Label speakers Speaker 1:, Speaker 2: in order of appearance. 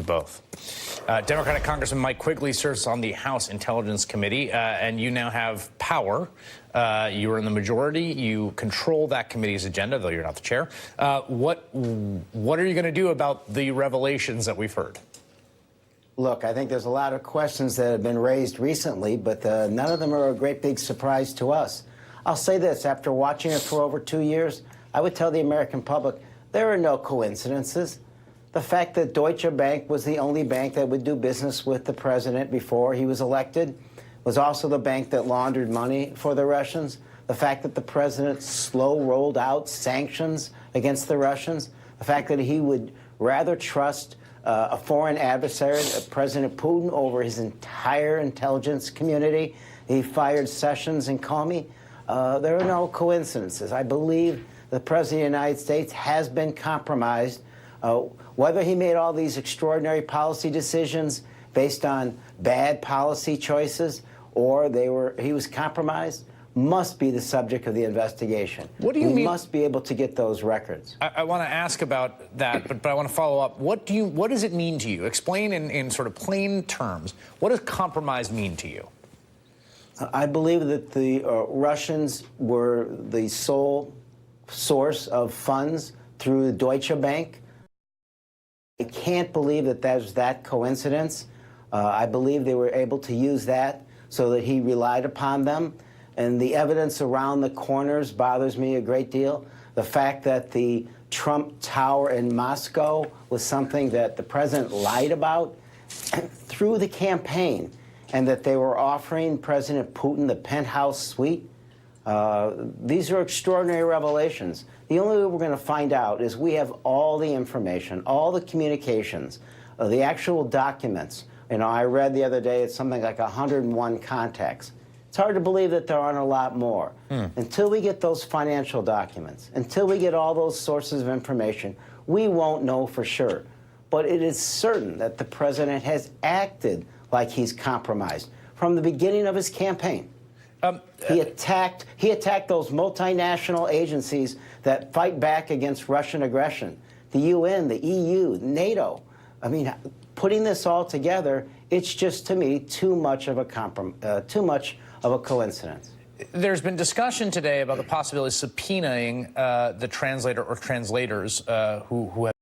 Speaker 1: you both. Democratic Congressman Mike Quigley serves on the House Intelligence Committee, and you now have power. You are in the majority. You control that committee's agenda, though you're not the chair. What are you going to do about the revelations that we've heard?
Speaker 2: Look, I think there's a lot of questions that have been raised recently, but none of them are a great big surprise to us. I'll say this, after watching it for over 2 years, I would tell the American public there are no coincidences. The fact that Deutsche Bank was the only bank that would do business with the president before he was elected was also the bank that laundered money for the Russians. The fact that the president slow-rolled out sanctions against the Russians. The fact that he would rather trust a foreign adversary, President Putin, over his entire intelligence community. He fired Sessions and Comey. There are no coincidences. I believe the President of the United States has been compromised. Whether he made all these extraordinary policy decisions based on bad policy choices or he was compromised must be the subject of the investigation.
Speaker 1: What do you mean?
Speaker 2: We must be able to get those records.
Speaker 1: I want to ask about that, but I want to follow up. What does it mean to you? Explain in sort of plain terms. What does compromise mean to you?
Speaker 2: I believe that the Russians were the sole source of funds through Deutsche Bank. I can't believe that there's that coincidence. I believe they were able to use that so that he relied upon them. And the evidence around the corners bothers me a great deal. The fact that the Trump Tower in Moscow was something that the president lied about through the campaign, and that they were offering President Putin the penthouse suite. These are extraordinary revelations. The only way we're going to find out is we have all the information, all the communications, the actual documents. You know, I read the other day it's something like 101 contacts. It's hard to believe that there aren't a lot more. Until we get those financial documents, until we get all those sources of information, we won't know for sure. But it is certain that the president has acted like he's compromised from the beginning of his campaign. He attacked those multinational agencies that fight back against Russian aggression, the UN, the EU, NATO. I mean, putting this all together, it's just, to me, too much of a coincidence.
Speaker 1: There's been discussion today about the possibility of subpoenaing the translator or translators who have